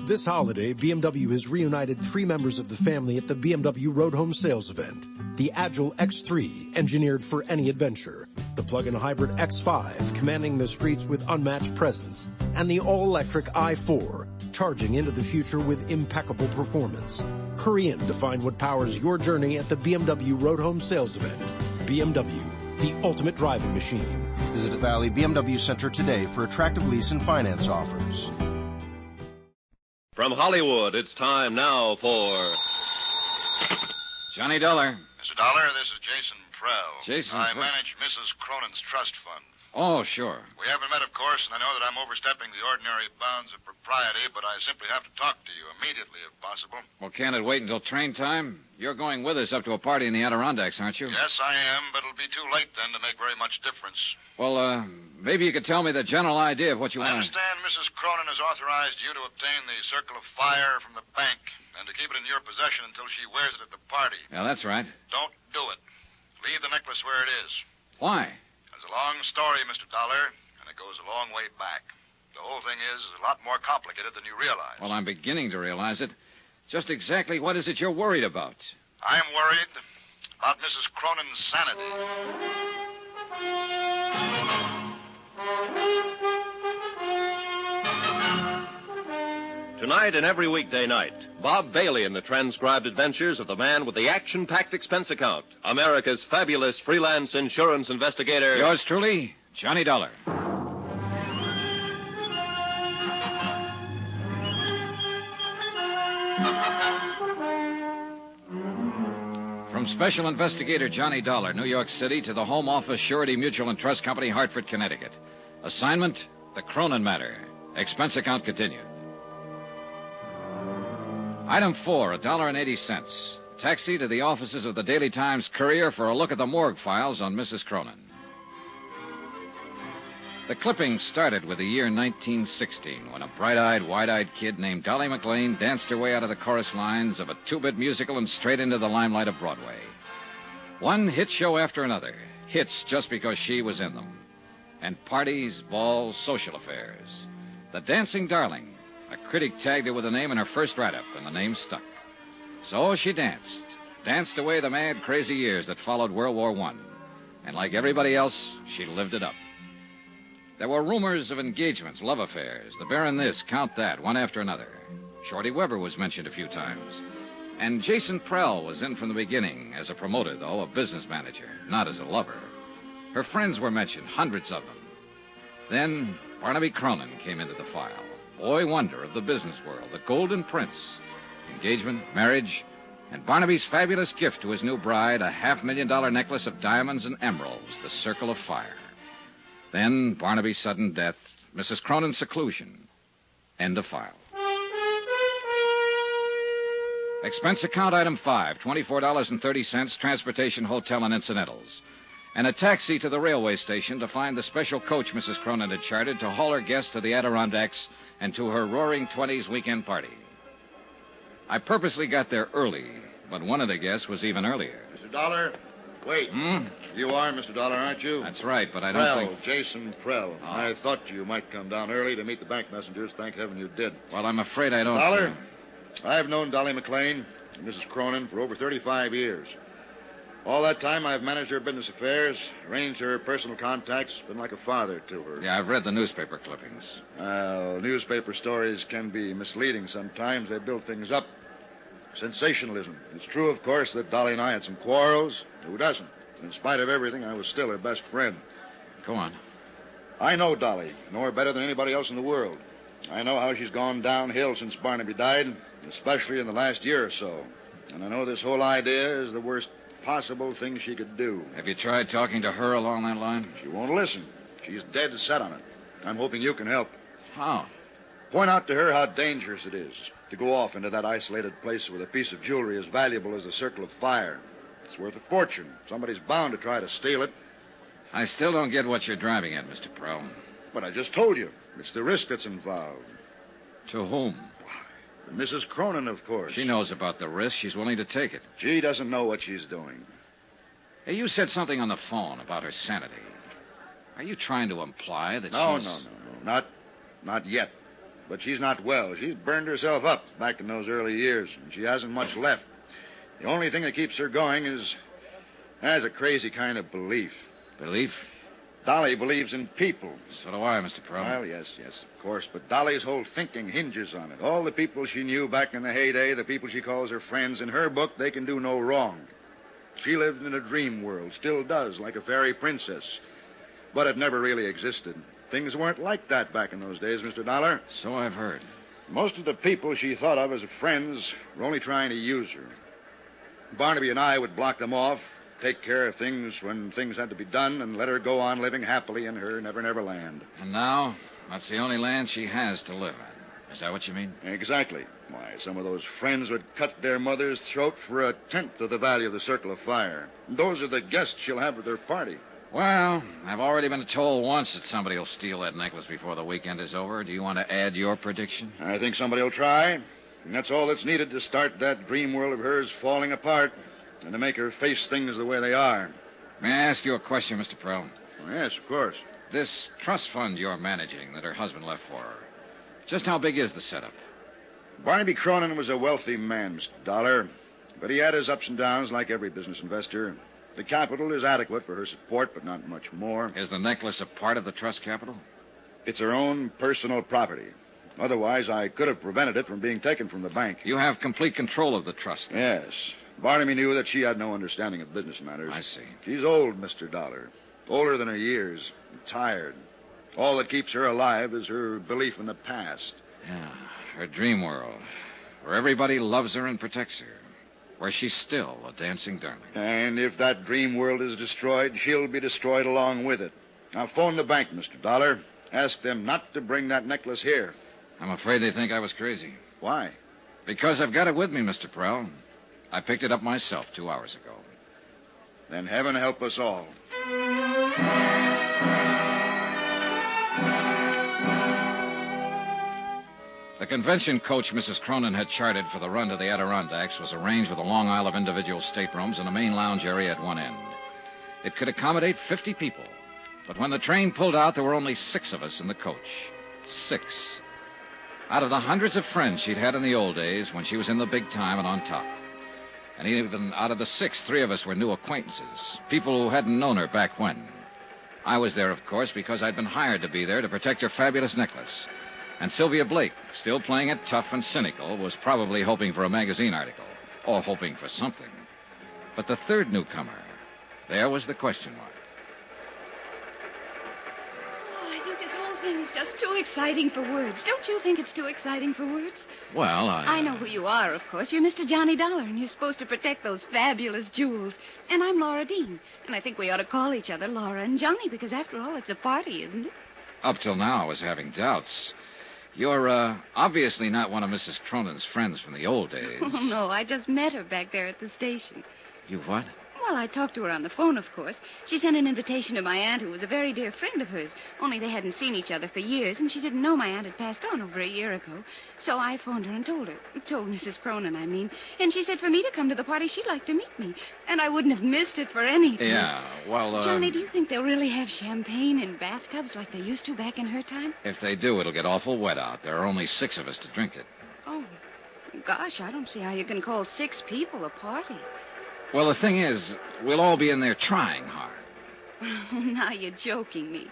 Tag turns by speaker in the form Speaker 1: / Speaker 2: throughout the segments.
Speaker 1: This holiday, BMW has reunited 3 members of the family at the BMW Road Home Sales event. The Agile X3, engineered for any adventure. The plug-in hybrid X5, commanding the streets with unmatched presence. And the all-electric i4, charging into the future with impeccable performance. Hurry in to find what powers your journey at the BMW Road Home Sales event. BMW, the ultimate driving machine.
Speaker 2: Visit Valley BMW Center today for attractive lease and finance offers.
Speaker 3: From Hollywood, it's time now for
Speaker 4: Johnny Dollar.
Speaker 5: Mr. Dollar, this is Jason Prell.
Speaker 4: Jason
Speaker 5: I
Speaker 4: Prell.
Speaker 5: manage Mrs. Cronin's trust fund.
Speaker 4: Oh, sure.
Speaker 5: We haven't met, of course, and I know that I'm overstepping the ordinary bounds of propriety, but I simply have to talk to you immediately, if possible.
Speaker 4: Well, can't it wait until train time? You're going with us up to a party in the Adirondacks, aren't you?
Speaker 5: Yes, I am, but it'll be too late then to make very much difference.
Speaker 4: Well, maybe you could tell me the general idea of what you
Speaker 5: I
Speaker 4: want.
Speaker 5: understand Mrs. Cronin has authorized you to obtain the Circle of Fire from the bank and to keep it in your possession until she wears it at the party.
Speaker 4: Yeah, that's right.
Speaker 5: Don't do it. Leave the necklace where it is.
Speaker 4: Why?
Speaker 5: It's a long story, Mr. Dollar, and it goes a long way back. The whole thing is a lot more complicated than you realize.
Speaker 4: Well, I'm beginning to realize it. Just exactly what is it you're worried about?
Speaker 5: I'm worried about Mrs. Cronin's sanity.
Speaker 3: Tonight and every weekday night, Bob Bailey in the transcribed adventures of the man with the action-packed expense account, America's fabulous freelance insurance investigator.
Speaker 4: Yours truly, Johnny Dollar. From Special Investigator Johnny Dollar, New York City, to the Home Office Surety Mutual and Trust Company, Hartford, Connecticut. Assignment, the Cronin matter. Expense account continued. Item 4, $1.80. Taxi to the offices of the Daily Times Courier for a look at the morgue files on Mrs. Cronin. The clipping started with the year 1916, when a bright-eyed, wide-eyed kid named Dolly McLean danced her way out of the chorus lines of a two-bit musical and straight into the limelight of Broadway. One hit show after another, hits just because she was in them. And parties, balls, social affairs. The Dancing Darling. A critic tagged her with a name in her first write-up, and the name stuck. So she danced away the mad, crazy years that followed World War I. And like everybody else, she lived it up. There were rumors of engagements, love affairs, the Baron this, Count that, one after another. Shorty Weber was mentioned a few times. And Jason Prell was in from the beginning, as a promoter, though, a business manager, not as a lover. Her friends were mentioned, hundreds of them. Then Barnaby Cronin came into the file. Boy wonder of the business world, the Golden Prince. Engagement, marriage, and Barnaby's fabulous gift to his new bride, a $500,000 necklace of diamonds and emeralds, the Circle of Fire. Then Barnaby's sudden death, Mrs. Cronin's seclusion. End of file. Expense account item 5, $24.30, transportation, hotel, and incidentals. And a taxi to the railway station to find the special coach Mrs. Cronin had chartered to haul her guests to the Adirondacks and to her roaring 20s weekend party. I purposely got there early, but one of the guests was even earlier.
Speaker 5: Mr. Dollar, wait. You are Mr. Dollar, aren't you?
Speaker 4: That's right, but I don't
Speaker 5: Prell,
Speaker 4: think...
Speaker 5: Jason Prell.
Speaker 4: Oh.
Speaker 5: I thought you might come down early to meet the bank messengers. Thank heaven you did.
Speaker 4: Well, I'm afraid I don't...
Speaker 5: Dollar, I've known Dolly McLean and Mrs. Cronin for over 35 years. All that time, I've managed her business affairs, arranged her personal contacts, been like a father to her.
Speaker 4: Yeah, I've read the newspaper clippings.
Speaker 5: Newspaper stories can be misleading sometimes. They build things up. Sensationalism. It's true, of course, that Dolly and I had some quarrels. Who doesn't? In spite of everything, I was still her best friend.
Speaker 4: Go on.
Speaker 5: I know Dolly. Know her better than anybody else in the world. I know how she's gone downhill since Barnaby died, especially in the last year or so. And I know this whole idea is the worst possible thing she could do.
Speaker 4: Have you tried talking to her along that line?
Speaker 5: She won't listen. She's dead set on it. I'm hoping you can help.
Speaker 4: How?
Speaker 5: Point out to her how dangerous it is to go off into that isolated place with a piece of jewelry as valuable as the Circle of Fire. It's worth a fortune. Somebody's bound to try to steal it.
Speaker 4: I still don't get what you're driving at, Mr. Prell.
Speaker 5: But I just told you. It's the risk that's involved.
Speaker 4: To whom?
Speaker 5: Mrs. Cronin, of course.
Speaker 4: She knows about the risk. She's willing to take it.
Speaker 5: She doesn't know what she's doing.
Speaker 4: Hey, you said something on the phone about her sanity. Are you trying to imply that
Speaker 5: No.
Speaker 4: she's...
Speaker 5: Not yet. but she's not well. She's burned herself up back in those early years, and she hasn't much left. The only thing that keeps her going has a crazy kind of belief.
Speaker 4: Belief?
Speaker 5: Dolly believes in people.
Speaker 4: So do I, Mr. Pearl.
Speaker 5: Well, yes, of course. But Dolly's whole thinking hinges on it. All the people she knew back in the heyday, the people she calls her friends, in her book, they can do no wrong. She lived in a dream world, still does, like a fairy princess. But it never really existed. Things weren't like that back in those days, Mr. Dollar.
Speaker 4: So I've heard.
Speaker 5: Most of the people she thought of as friends were only trying to use her. Barnaby and I would block them off, take care of things when things had to be done, and let her go on living happily in her never-never land.
Speaker 4: And now, that's the only land she has to live in. Is that what you mean?
Speaker 5: Exactly. Why, some of those friends would cut their mother's throat for a tenth of the value of the Circle of Fire. Those are the guests she'll have at their party.
Speaker 4: Well, I've already been told once that somebody will steal that necklace before the weekend is over. Do you want to add your prediction?
Speaker 5: I think somebody will try. And that's all that's needed to start that dream world of hers falling apart and to make her face things the way they are.
Speaker 4: May I ask you a question, Mr. Pearl?
Speaker 5: Oh, yes, of course.
Speaker 4: This trust fund you're managing that her husband left for her, just how big is the setup?
Speaker 5: Barnaby Cronin was a wealthy man, Mr. Dollar, but he had his ups and downs like every business investor. The capital is adequate for her support, but not much more.
Speaker 4: Is the necklace a part of the trust capital?
Speaker 5: It's her own personal property. Otherwise, I could have prevented it from being taken from the bank.
Speaker 4: You have complete control of the trust.
Speaker 5: Yes. Barnaby knew that she had no understanding of business matters.
Speaker 4: I see.
Speaker 5: She's old, Mr. Dollar. Older than her years. Tired. All that keeps her alive is her belief in the past.
Speaker 4: Yeah, her dream world, where everybody loves her and protects her, where she's still a dancing darling.
Speaker 5: And if that dream world is destroyed, she'll be destroyed along with it. Now, phone the bank, Mr. Dollar. Ask them not to bring that necklace here.
Speaker 4: I'm afraid they think I was crazy.
Speaker 5: Why?
Speaker 4: Because I've got it with me, Mr. Pearl. I picked it up myself 2 hours ago.
Speaker 5: Then heaven help us all.
Speaker 4: The convention coach Mrs. Cronin had chartered for the run to the Adirondacks was arranged with a long aisle of individual staterooms and a main lounge area at one end. It could accommodate 50 people, but when the train pulled out, there were only 6 of us in the coach. 6. Out of the hundreds of friends she'd had in the old days when she was in the big time and on top. And even out of the 6, 3 of us were new acquaintances, people who hadn't known her back when. I was there, of course, because I'd been hired to be there to protect her fabulous necklace. And Sylvia Blake, still playing it tough and cynical, was probably hoping for a magazine article, or hoping for something. But the third newcomer, there was the question mark.
Speaker 6: I think this whole thing is just too exciting for words. Don't you think it's too exciting for words?
Speaker 4: Well,
Speaker 6: I know who you are, of course. You're Mr. Johnny Dollar, and you're supposed to protect those fabulous jewels. And I'm Laura Dean. And I think we ought to call each other Laura and Johnny, because after all, it's a party, isn't it?
Speaker 4: Up till now, I was having doubts. You're, obviously not one of Mrs. Cronin's friends from the old days.
Speaker 6: Oh, no, I just met her back there at the station.
Speaker 4: You what?
Speaker 6: Well, I talked to her on the phone, of course. She sent an invitation to my aunt, who was a very dear friend of hers, only they hadn't seen each other for years, and she didn't know my aunt had passed on over a year ago. So I phoned her and told Mrs. Cronin, I mean, and she said for me to come to the party, she'd like to meet me, and I wouldn't have missed it for anything.
Speaker 4: Yeah, well,
Speaker 6: Johnny, do you think they'll really have champagne in bathtubs like they used to back in her time?
Speaker 4: If they do, it'll get awful wet out. There are only 6 of us to drink it.
Speaker 6: Oh, gosh, I don't see how you can call 6 people a party.
Speaker 4: Well, the thing is, we'll all be in there trying hard.
Speaker 6: Now you're joking me.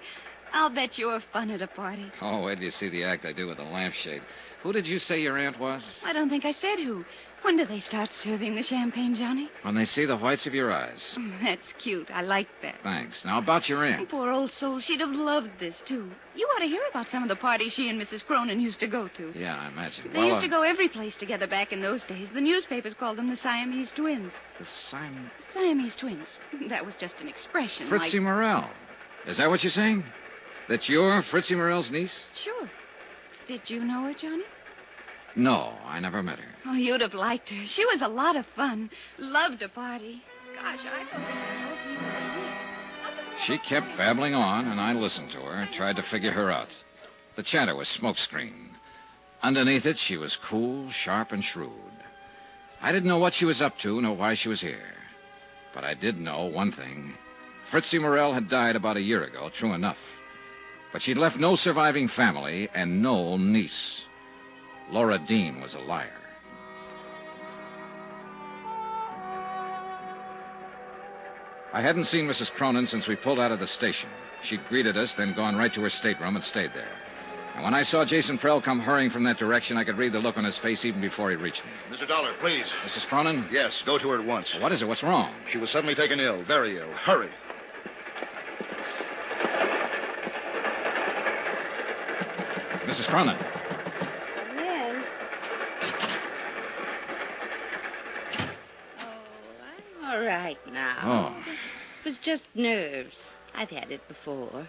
Speaker 6: I'll bet you're fun at a party.
Speaker 4: Oh, wait till you see the act I do with the lampshade. Who did you say your aunt was?
Speaker 6: I don't think I said who. When do they start serving the champagne, Johnny?
Speaker 4: When they see the whites of your eyes.
Speaker 6: That's cute. I like that.
Speaker 4: Thanks. Now, about your aunt.
Speaker 6: Poor old soul. She'd have loved this, too. You ought to hear about some of the parties she and Mrs. Cronin used to go to.
Speaker 4: Yeah, I imagine.
Speaker 6: They used to go every place together back in those days. The newspapers called them the Siamese twins.
Speaker 4: The
Speaker 6: Siamese twins. That was just an expression.
Speaker 4: Fritzie Morell. Is that what you're saying? That you're Fritzie Morell's niece?
Speaker 6: Sure. Did you know her, Johnny?
Speaker 4: No, I never met her.
Speaker 6: Oh, you'd have liked her. She was a lot of fun. Loved to party. Gosh, I don't think they know people like this.
Speaker 4: She kept babbling on, and I listened to her, tried to figure her out. The chatter was smokescreen. Underneath it, she was cool, sharp, and shrewd. I didn't know what she was up to, nor why she was here. But I did know one thing. Fritzie Morell had died about a year ago, true enough. But she'd left no surviving family and no niece. Laura Dean was a liar. I hadn't seen Mrs. Cronin since we pulled out of the station. She'd greeted us, then gone right to her stateroom and stayed there. And when I saw Jason Prell come hurrying from that direction, I could read the look on his face even before he reached me.
Speaker 5: Mr. Dollar, please.
Speaker 4: Mrs. Cronin?
Speaker 5: Yes, go to her at once.
Speaker 4: What is it? What's wrong?
Speaker 5: She was suddenly taken ill, very ill. Hurry.
Speaker 4: Mrs. Cronin.
Speaker 7: Well. Oh, I'm all right now.
Speaker 4: Oh.
Speaker 7: It was just nerves. I've had it before.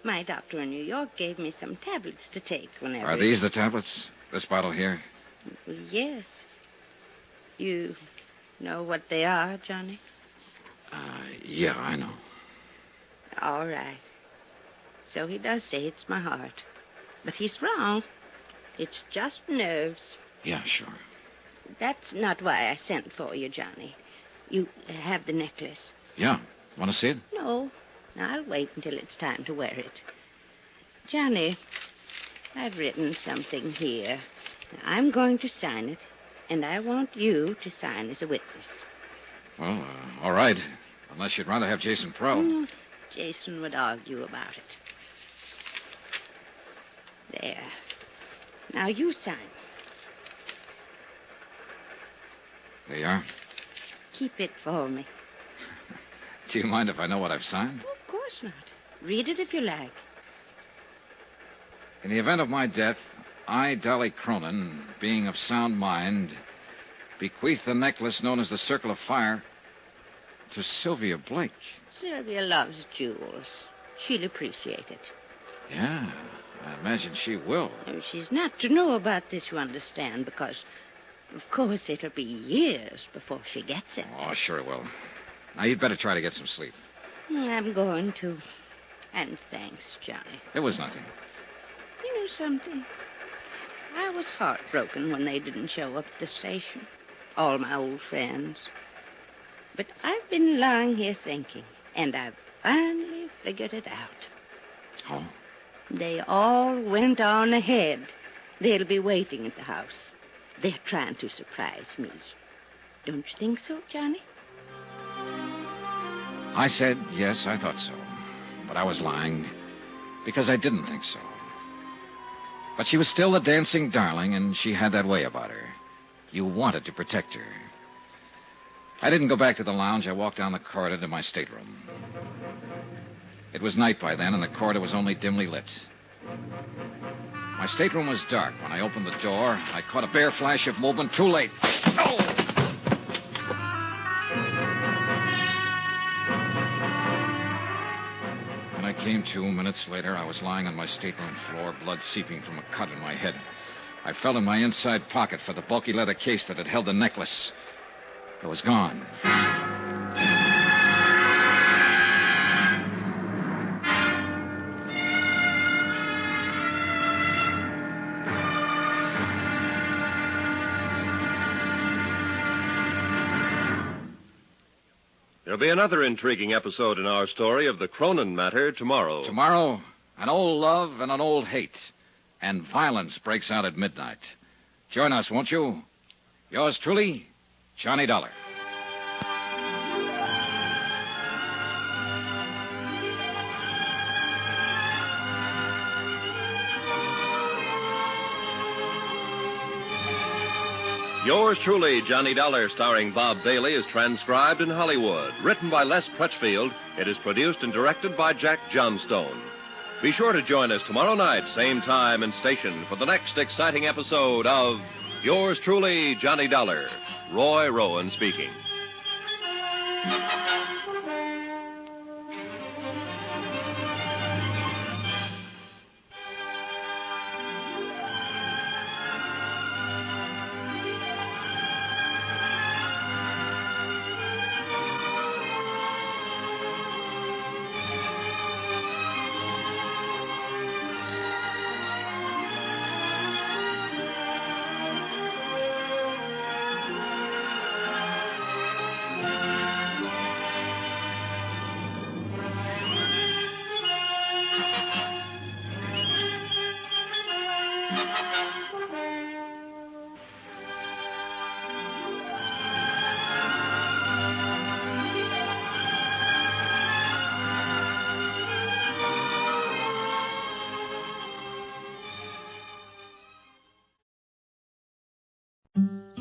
Speaker 7: My doctor in New York gave me some tablets to take whenever...
Speaker 4: Are these the tablets? This bottle here?
Speaker 7: Yes. You know what they are, Johnny?
Speaker 4: Yeah, I know.
Speaker 7: All right. So he does say it's my heart. But he's wrong. It's just nerves.
Speaker 4: Yeah, sure.
Speaker 7: That's not why I sent for you, Johnny. You have the necklace.
Speaker 4: Yeah. Want to see it?
Speaker 7: No. I'll wait until it's time to wear it. Johnny, I've written something here. I'm going to sign it, and I want you to sign as a witness.
Speaker 4: Well, all right. Unless you'd rather have Jason Prell.
Speaker 7: Jason would argue about it. There. Now you sign.
Speaker 4: There you are.
Speaker 7: Keep it for me.
Speaker 4: Do you mind if I know what I've signed?
Speaker 7: Of course not. Read it if you like.
Speaker 4: In the event of my death, I, Dolly Cronin, being of sound mind, bequeath the necklace known as the Circle of Fire to Sylvia Blake.
Speaker 7: Sylvia loves jewels. She'll appreciate it.
Speaker 4: Yeah, I imagine she will.
Speaker 7: She's not to know about this, you understand, because, of course, it'll be years before she gets it.
Speaker 4: Oh, sure it will. Now, you'd better try to get some sleep.
Speaker 7: I'm going to. And thanks, Johnny.
Speaker 4: It was nothing.
Speaker 7: You know something? I was heartbroken when they didn't show up at the station. All my old friends. But I've been lying here thinking, and I've finally figured it out.
Speaker 4: Oh?
Speaker 7: They all went on ahead. They'll be waiting at the house. They're trying to surprise me. Don't you think so, Johnny?
Speaker 4: I said yes, I thought so. But I was lying because I didn't think so. But she was still a dancing darling, and she had that way about her. You wanted to protect her. I didn't go back to the lounge. I walked down the corridor to my stateroom. It was night by then, and the corridor was only dimly lit. My stateroom was dark. When I opened the door, I caught a bare flash of movement. Too late. Oh! When I came to minutes later, I was lying on my stateroom floor, blood seeping from a cut in my head. I felt in my inside pocket for the bulky leather case that had held the necklace. It was gone.
Speaker 3: There'll be another intriguing episode in our story of the Cronin matter tomorrow.
Speaker 4: Tomorrow, an old love and an old hate. And violence breaks out at midnight. Join us, won't you? Yours truly, Johnny Dollar.
Speaker 3: Yours truly, Johnny Dollar, starring Bob Bailey, is transcribed in Hollywood. Written by Les Crutchfield, it is produced and directed by Jack Johnstone. Be sure to join us tomorrow night, same time and station, for the next exciting episode of Yours truly, Johnny Dollar. Roy Rowan speaking.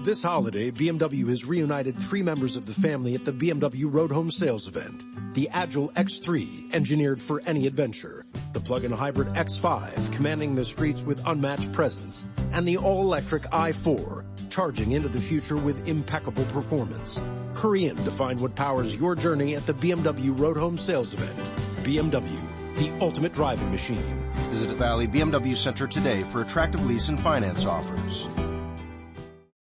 Speaker 1: This holiday, BMW has reunited 3 members of the family at the BMW Road Home Sales Event. The Agile X3, engineered for any adventure. The plug-in hybrid X5, commanding the streets with unmatched presence. And the all-electric i4, charging into the future with impeccable performance. Hurry in to find what powers your journey at the BMW Road Home Sales Event. BMW, the ultimate driving machine.
Speaker 2: Visit Valley BMW Center today for attractive lease and finance offers.